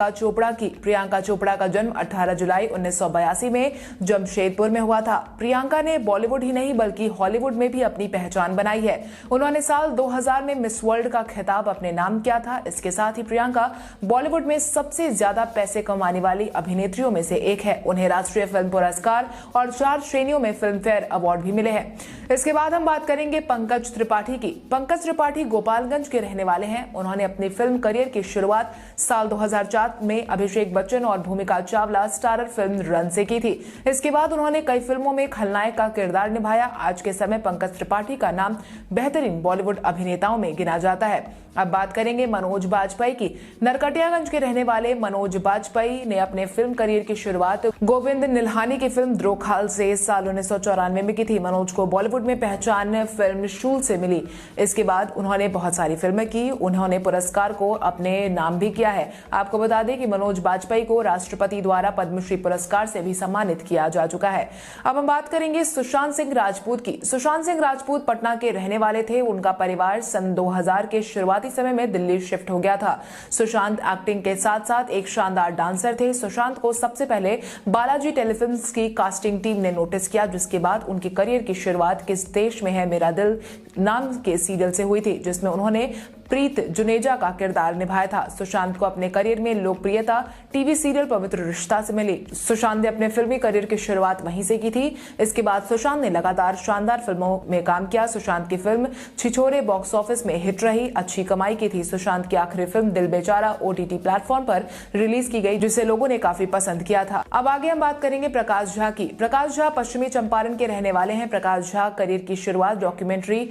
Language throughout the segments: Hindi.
प्रियंका चोपड़ा का जन्म 18 जुलाई 1982 में जमशेदपुर में हुआ था। प्रियंका ने बॉलीवुड ही नहीं बल्कि हॉलीवुड में भी अपनी पहचान बनाई है। उन्होंने साल 2000 में मिस वर्ल्ड का खिताब अपने नाम किया था। इसके साथ ही प्रियंका बॉलीवुड में सबसे ज्यादा पैसे कमाने वाली अभिनेत्रियों में से एक है। उन्हें राष्ट्रीय फिल्म पुरस्कार और 4 श्रेणियों में फिल्म फेयर अवार्ड भी मिले हैं। इसके बाद हम बात करेंगे पंकज त्रिपाठी की। पंकज त्रिपाठी गोपालगंज के रहने वाले हैं। उन्होंने अपनी फिल्म करियर की शुरुआत साल 2004 में अभिषेक बच्चन और भूमिका चावला स्टारर फिल्म रन से की थी। इसके बाद उन्होंने कई फिल्मों में खलनायक का किरदार निभाया। आज के समय पंकज त्रिपाठी का नाम बेहतरीन बॉलीवुड अभिनेताओं में गिना जाता है। अब बात करेंगे मनोज बाजपेयी की। नरकटियागंज के रहने वाले मनोज बाजपेयी ने अपने फिल्म करियर की शुरुआत गोविंद निल्हानी की फिल्म द्रोखाल से साल 1994 में की थी। मनोज को बॉलीवुड में पहचान फिल्म शूल से मिली। इसके बाद उन्होंने बहुत सारी फिल्में की। उन्होंने पुरस्कार को अपने नाम भी किया है। आपको बता दें कि मनोज बाजपेयी को राष्ट्रपति द्वारा पद्मश्री पुरस्कार से भी सम्मानित किया जा चुका है। अब हम बात करेंगे सुशांत सिंह राजपूत की। सुशांत सिंह राजपूत पटना के रहने वाले थे। उनका परिवार सन 2000 के शुरुआती समय में दिल्ली शिफ्ट हो गया था। सुशांत एक्टिंग के साथ साथ एक शानदार डांसर थे। सुशांत को सबसे पहले बालाजी टेलीफिल्म्स की कास्टिंग टीम ने नोटिस किया, जिसके बाद उनकी करियर की शुरुआत किस देश में है मेरा दिल नाम के सीरियल से हुई थी, जिसमें उन्होंने प्रीत जुनेजा का किरदार निभाया था। सुशांत को अपने करियर में लोकप्रियता टीवी सीरियल पवित्र रिश्ता से मिली। सुशांत ने अपने फिल्मी करियर की शुरुआत वहीं से की थी। इसके बाद सुशांत ने लगातार शानदार फिल्मों में काम किया। सुशांत की फिल्म छिछोरे बॉक्स ऑफिस में हिट रही, अच्छी कमाई की थी। सुशांत की आखिरी फिल्म दिल बेचारा OTT प्लेटफॉर्म पर रिलीज की गई, जिसे लोगों ने काफी पसंद किया था। अब आगे हम बात करेंगे प्रकाश झा की। प्रकाश झा पश्चिमी चंपारण के रहने वाले हैं। प्रकाश झा करियर की शुरुआत डॉक्यूमेंट्री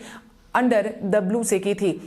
अंडर द ब्लू से की थी।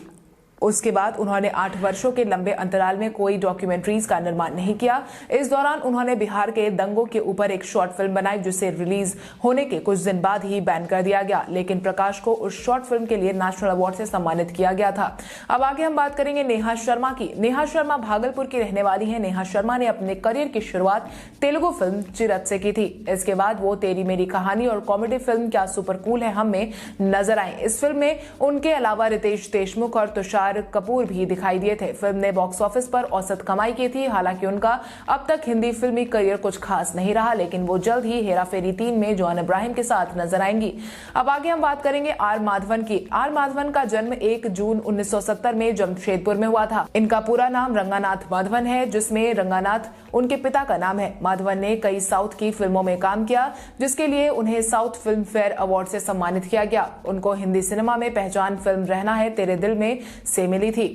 उसके बाद उन्होंने 8 वर्षों के लंबे अंतराल में कोई डॉक्यूमेंट्रीज का निर्माण नहीं किया। इस दौरान उन्होंने बिहार के दंगों के ऊपर एक शॉर्ट फिल्म बनाई, जिसे रिलीज होने के कुछ दिन बाद ही बैन कर दिया गया, लेकिन प्रकाश को उस शॉर्ट फिल्म के लिए नेशनल अवार्ड से सम्मानित किया गया था। अब आगे हम बात करेंगे नेहा शर्मा की। नेहा शर्मा भागलपुर की रहने वाली है। नेहा शर्मा ने अपने करियर की शुरुआत तेलुगु फिल्म चिरत से की थी। इसके बाद वो तेरी मेरी कहानी और कॉमेडी फिल्म क्या सुपर कूल है हम में नजर आए। इस फिल्म में उनके अलावा रितेश देशमुख और तुषार कपूर भी दिखाई दिए थे। फिल्म ने बॉक्स ऑफिस पर औसत कमाई की थी। हालांकि उनका अब तक हिंदी फिल्मी करियर कुछ खास नहीं रहा, लेकिन वो जल्द ही हेरा फेरी 3 में जॉन इब्राहिम के साथ नजर आएंगी। अब आगे हम बात करेंगे आर माधवन की। आर माधवन का जन्म 1 जून 1970 में जमशेदपुर में हुआ था। इनका पूरा नाम रंगानाथ माधवन है, जिसमें रंगानाथ उनके पिता का नाम है। माधवन ने कई साउथ की फिल्मों में काम किया, जिसके लिए उन्हें साउथ फिल्म फेयर अवार्ड से सम्मानित किया गया। उनको हिंदी सिनेमा में पहचान फिल्म रहना है तेरे दिल में से मिली थी।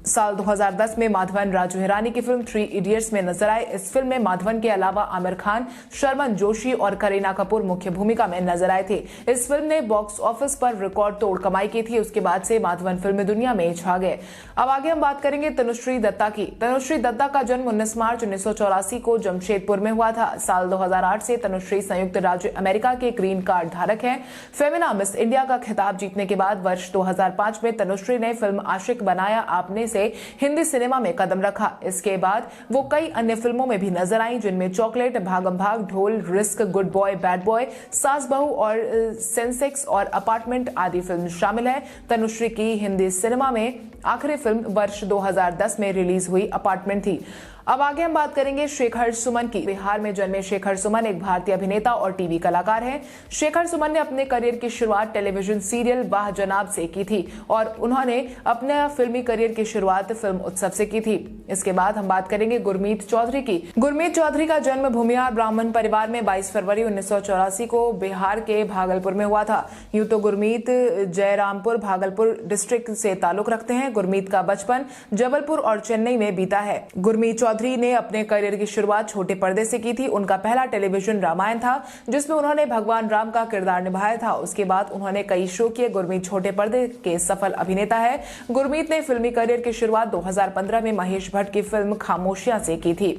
साल 2010 में माधवन राजू हिरानी की फिल्म 3 इडियट्स में नजर आए। इस फिल्म में माधवन के अलावा आमिर खान, शर्मन जोशी और करीना कपूर मुख्य भूमिका में नजर आए थे। इस फिल्म ने बॉक्स ऑफिस पर रिकॉर्ड तोड़ कमाई की थी। उसके बाद से माधवन फिल्म दुनिया में छा गए। अब आगे हम बात करेंगे तनुश्री दत्ता की। तनुश्री दत्ता का जन्म 19 मार्च 1984 को जमशेदपुर में हुआ था। साल 2008 से तनुश्री संयुक्त राज्य अमेरिका के ग्रीन कार्ड धारक है। फेमिना मिस इंडिया का खिताब जीतने के बाद वर्ष 2005 में तनुश्री ने फिल्म आशिक बनाया आपने से हिंदी सिनेमा में कदम रखा। इसके बाद वो कई अन्य फिल्मों में भी नजर आई, जिनमें चॉकलेट, भागम भाग, ढोल, risk, good boy bad boy, सास बहू और सेंसेक्स और अपार्टमेंट आदि फिल्म शामिल है। तनुश्री की हिंदी सिनेमा में आखिरी फिल्म वर्ष 2010 में रिलीज हुई अपार्टमेंट थी। अब आगे हम बात करेंगे शेखर सुमन की। बिहार में जन्मे शेखर सुमन एक भारतीय अभिनेता और टीवी कलाकार हैं। शेखर सुमन ने अपने करियर की शुरुआत टेलीविजन सीरियल वाह जनाब से की थी और उन्होंने अपने फिल्मी करियर की शुरुआत फिल्म उत्सव से की थी। इसके बाद हम बात करेंगे गुरमीत चौधरी की। गुरमीत चौधरी का जन्म भूमिहार ब्राह्मण परिवार में 22 फरवरी 1984 को बिहार के भागलपुर में हुआ था। यूं तो गुरमीत जयरामपुर भागलपुर डिस्ट्रिक्ट से ताल्लुक रखते हैं। गुरमीत का बचपन जबलपुर और चेन्नई में बीता है। गुरमीत चौधरी ने अपने करियर की शुरुआत छोटे पर्दे से की थी। उनका पहला टेलीविजन रामायण था, जिसमें उन्होंने भगवान राम का किरदार निभाया था। उसके बाद उन्होंने कई शो किए। गुरमीत छोटे पर्दे के सफल अभिनेता है। गुरमीत ने फिल्मी करियर की शुरुआत 2015 में महेश भट्ट की फिल्म खामोशियां से की थी।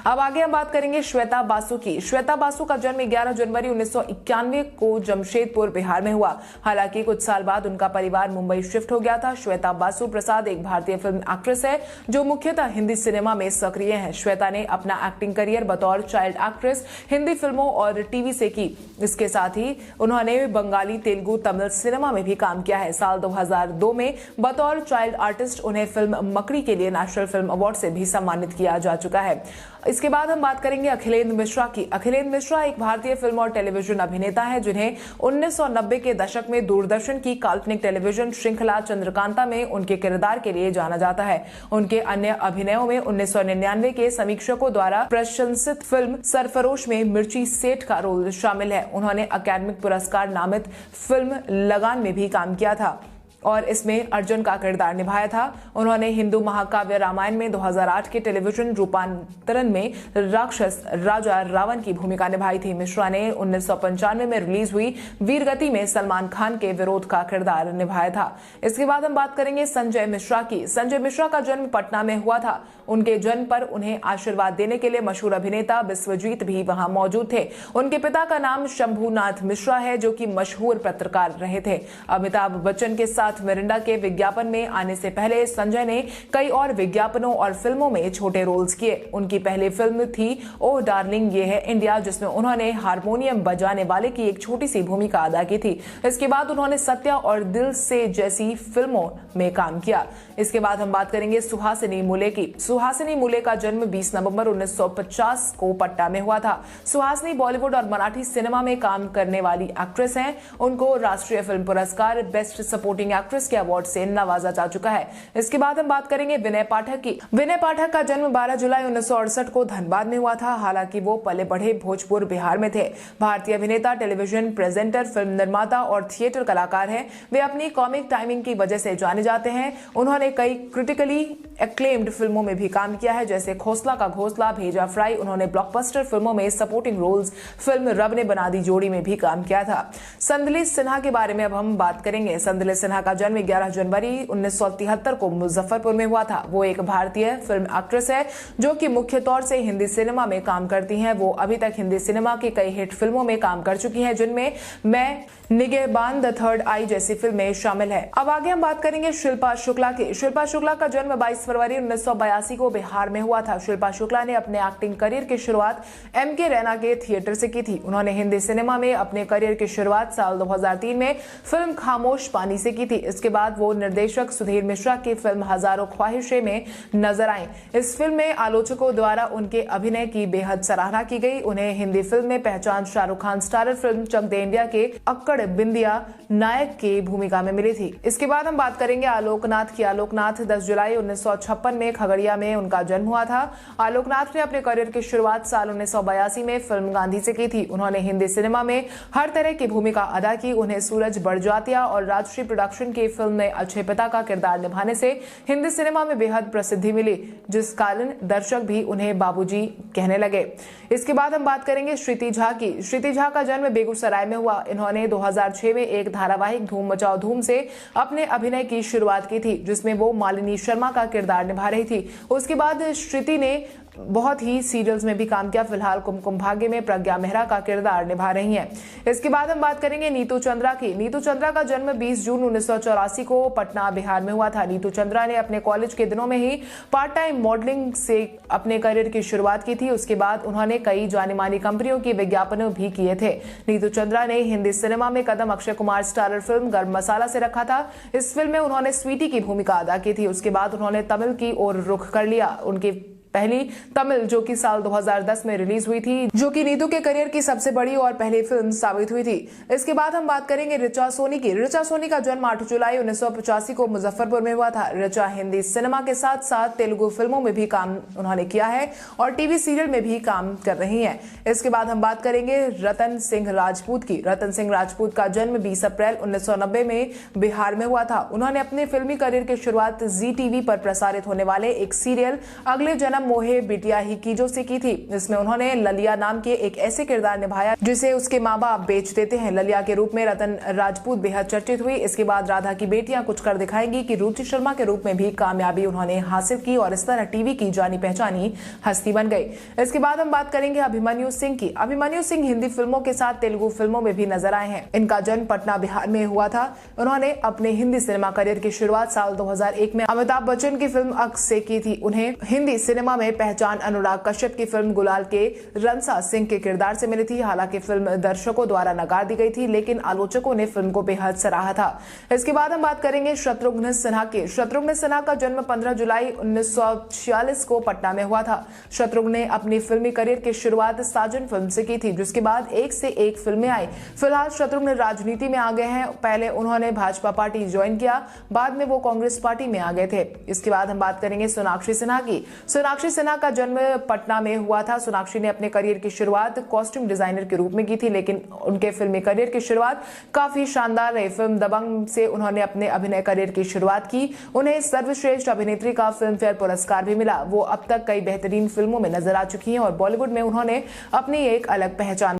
अब आगे हम बात करेंगे श्वेता बासु की। श्वेता बासु का जन्म 11 जनवरी 1991 को जमशेदपुर बिहार में हुआ। हालांकि कुछ साल बाद उनका परिवार मुंबई शिफ्ट हो गया था। श्वेता बासु प्रसाद एक भारतीय फिल्म एक्ट्रेस है, जो मुख्यतः हिंदी सिनेमा में सक्रिय सक्रिय हैं। श्वेता ने अपना एक्टिंग करियर बतौर चाइल्ड एक्ट्रेस हिंदी फिल्मों और टीवी से की। इसके साथ ही उन्होंने बंगाली, तेलुगु, तमिल सिनेमा में भी काम किया है। साल 2002 में बतौर चाइल्ड आर्टिस्ट उन्हें फिल्म मकड़ी के लिए नेशनल फिल्म अवार्ड से भी सम्मानित किया जा चुका है। इसके बाद हम बात करेंगे अखिलेंद्र मिश्रा की। अखिलेंद्र मिश्रा एक भारतीय फिल्म और टेलीविजन अभिनेता है जिन्हें 1990 के दशक में दूरदर्शन की काल्पनिक टेलीविजन श्रृंखला चंद्रकांता में उनके किरदार के लिए जाना जाता है। उनके अन्य अभिनयों में 1999 के समीक्षकों द्वारा प्रशंसित फिल्म सरफरोश में मिर्ची सेठ का रोल शामिल है। उन्होंने अकादमी पुरस्कार नामित फिल्म लगान में भी काम किया था और इसमें अर्जुन का किरदार निभाया था। उन्होंने हिंदू महाकाव्य रामायण में 2008 के टेलीविजन रूपांतरण में राक्षस राजा रावण की भूमिका निभाई थी। मिश्रा ने 1995 में रिलीज हुई वीरगति में सलमान खान के विरोध का किरदार निभाया था। इसके बाद हम बात करेंगे संजय मिश्रा की। संजय मिश्रा का जन्म पटना में हुआ था। उनके जन्म पर उन्हें आशीर्वाद देने के लिए मशहूर अभिनेता विश्वजीत भी वहां मौजूद थे। उनके पिता का नाम शंभूनाथ मिश्रा है जो कि मशहूर पत्रकार रहे थे। अमिताभ बच्चन के साथ मिरिंडा के विज्ञापन में आने से पहले संजय ने कई और विज्ञापनों और फिल्मों में छोटे रोल्स किए। उनकी पहली फिल्म थी ओ डार्लिंग ये है इंडिया, जिसमें उन्होंने हारमोनियम बजाने वाले की एक छोटी सी भूमिका अदा की थी। इसके बाद उन्होंने सत्या और दिल से जैसी फिल्मों में काम किया। इसके बाद हम बात करेंगे सुहासिनी मूले की। सुहासिनी मूले का जन्म 20 नवंबर 1950 को पटना में हुआ था। सुहासिनी बॉलीवुड और मराठी सिनेमा में काम करने वाली एक्ट्रेस हैं। उनको राष्ट्रीय फिल्म पुरस्कार बेस्ट सपोर्टिंग एक्ट्रेस के अवार्ड से नवाजा जा चुका है। इसके बाद हम बात करेंगे विनय पाठक की। विनय पाठक का जन्म 12 जुलाई 1968 को धनबाद में हुआ था। हालांकि वो पले बढ़े भोजपुर, बिहार में थे। भारतीय अभिनेता, टेलीविजन प्रेजेंटर, फिल्म निर्माता और थिएटर कलाकार हैं। वे अपनी कॉमिक टाइमिंग की वजह से जाने जाते हैं। उन्होंने कई क्रिटिकली एक्लेम्ड फिल्मों में भी काम किया है, जैसे खोसला का घोसला, भेजा फ्राई। उन्होंने ब्लॉकबस्टर फिल्मों में सपोर्टिंग रोल्स, फिल्म रब ने बना दी जोड़ी में भी काम किया था। संदली सिन्हा के बारे में अब हम बात करेंगे। संदली सिन्हा का जन्म 11 जनवरी 1973 को मुजफ्फरपुर में हुआ था। वो एक भारतीय फिल्म एक्ट्रेस है जो कि मुख्य तौर से हिंदी सिनेमा में काम करती हैं। वो अभी तक हिंदी सिनेमा की कई हिट फिल्मों में काम कर चुकी हैं, जिनमें मैं, निगहबान, द थर्ड आई जैसी फिल्में शामिल है। अब आगे हम बात करेंगे शिल्पा शुक्ला की। शिल्पा शुक्ला का जन्म 22 फरवरी 1982 को बिहार में हुआ था। शिल्पा शुक्ला ने अपने एक्टिंग करियर की शुरुआत एम.के. रैना के थिएटर से की थी। उन्होंने हिंदी सिनेमा में अपने करियर की शुरुआत साल 2003 में फिल्म खामोश पानी से की थी। इसके बाद वो निर्देशक सुधीर मिश्रा की फिल्म हजारों ख्वाहिशें में नजर आईं। इस फिल्म में आलोचकों द्वारा उनके अभिनय की बेहद सराहना की गई। उन्हें हिंदी फिल्म में पहचान शाहरुख खान स्टारर फिल्म चक दे इंडिया के अक्कड़ बिंदिया नायक की भूमिका में मिली थी। इसके बाद हम बात करेंगे आलोकनाथ की। आलोकनाथ 10 जुलाई 1956 में खगड़िया में उनका जन्म हुआ था। आलोकनाथ ने अपने करियर की शुरुआत साल 1982 में फिल्म गांधी से की थी। उन्होंने हिंदी सिनेमा में हर तरह की भूमिका अदा की। उन्हें सूरज बड़जात्या और राजश्री प्रोडक्शन की फिल्म में अच्छे पिता का किरदार निभाने से हिंदी सिनेमा में बेहद प्रसिद्धि मिली, जिस कारण दर्शक भी उन्हें बाबूजी कहने लगे। इसके बाद हम बात करेंगे श्रुति झा की। श्रुति झा का जन्म बेगूसराय में हुआ। इन्होंने 2006 में एक धारावाहिक धूम मचाओ धूम से अपने अभिनय की शुरुआत की थी, जिसमें वो मालिनी शर्मा का किरदार निभा रही थी। उसके बाद श्रुति ने बहुत ही सीरियल्स में भी काम किया। फिलहाल कुमकुम भाग्य में प्रज्ञा मेहरा का किरदार निभा रही हैं। इसके बाद हम बात करेंगे नीतू चंद्रा की। नीतू चंद्रा का जन्म 20 जून 1984 को पटना, बिहार में हुआ था। नीतू चंद्रा ने अपने कॉलेज के दिनों में ही पार्ट टाइम मॉडलिंग से अपने करियर की शुरुआत की थी। उसके बाद उन्होंने कई जानी मानी कंपनियों के विज्ञापन भी किए थे। नीतू चंद्रा ने हिंदी सिनेमा में कदम अक्षय कुमार स्टारर फिल्म गर्म मसाला से रखा था। इस फिल्म में उन्होंने स्वीटी की भूमिका अदा की थी। उसके बाद उन्होंने तमिल की ओर रुख कर लिया। उनकी पहली तमिल जो कि साल 2010 में रिलीज हुई थी, जो कि नीतू के करियर की सबसे बड़ी और पहली फिल्म साबित हुई थी। इसके बाद हम बात करेंगे ऋचा सोनी की। ऋचा सोनी का जन्म 8 जुलाई 1985 को मुजफ्फरपुर में हुआ था। ऋचा हिंदी सिनेमा के साथ साथ तेलुगु फिल्मों में भी काम उन्होंने किया है और टीवी सीरियल में भी काम कर रही हैं। इसके बाद हम बात करेंगे रतन सिंह राजपूत की। रतन सिंह राजपूत का जन्म 20 अप्रैल 1990 में बिहार में हुआ था। उन्होंने अपने फिल्मी करियर की शुरुआत जी टीवी पर प्रसारित होने वाले एक सीरियल अगले जन्म मोहे बिटिया ही कीजो से की थी। इसमें उन्होंने ललिया नाम के एक ऐसे किरदार निभाया जिसे उसके माँ बाप बेच देते हैं। ललिया के रूप में रतन राजपूत बेहद चर्चित हुई। इसके बाद राधा की बेटियां कुछ कर दिखाएंगी कि रुचि शर्मा के रूप में भी कामयाबी उन्होंने हासिल की और इस तरह टीवी की जानी पहचानी हस्ती बन गई। इसके बाद हम बात करेंगे अभिमन्यु सिंह की। अभिमन्यु सिंह हिंदी फिल्मों के साथ तेलुगु फिल्मों में भी नजर आए हैं। इनका जन्म पटना, बिहार में हुआ था। उन्होंने अपने हिंदी सिनेमा करियर की शुरुआत साल 2001 में अमिताभ बच्चन की फिल्म अक्स से की थी। उन्हें हिंदी सिनेमा सिनेमा में पहचान अनुराग कश्यप की फिल्म गुलाल के रंसा सिंह के किरदार से मिली थी। हालांकि फिल्म दर्शकों द्वारा नकार दी गई थी, लेकिन आलोचकों ने फिल्म को बेहद सराहा था। इसके बाद हम बात करेंगे शत्रुघ्न सिन्हा की। शत्रुघ्न सिन्हा का जन्म 15 जुलाई 1946 को पटना में हुआ था। शत्रुघ्न ने अपनी फिल्मी करियर की शुरुआत साजन फिल्म से की थी, जिसके बाद एक से एक फिल्में आई। फिलहाल शत्रुघ्न राजनीति में आ गए हैं। पहले उन्होंने भाजपा पार्टी ज्वाइन किया, बाद में वो कांग्रेस पार्टी में आ गए थे। इसके बाद हम बात करेंगे सोनाक्षी सिन्हा की। सोनाक्षी सिन्हा का जन्म पटना में हुआ था। सोनाक्षी ने अपने करियर की शुरुआत कॉस्ट्यूम डिजाइनर के रूप में की थी, लेकिन उनके फिल्मी करियर की शुरुआत काफी शानदार रही। फिल्म दबंग से उन्होंने अपने अभिनय करियर की शुरुआत की। उन्हें सर्वश्रेष्ठ अभिनेत्री का फिल्म फेयर पुरस्कार भी मिला। वो अब तक कई बेहतरीन फिल्मों में नजर आ चुकी हैं और बॉलीवुड में उन्होंने अपनी एक अलग पहचान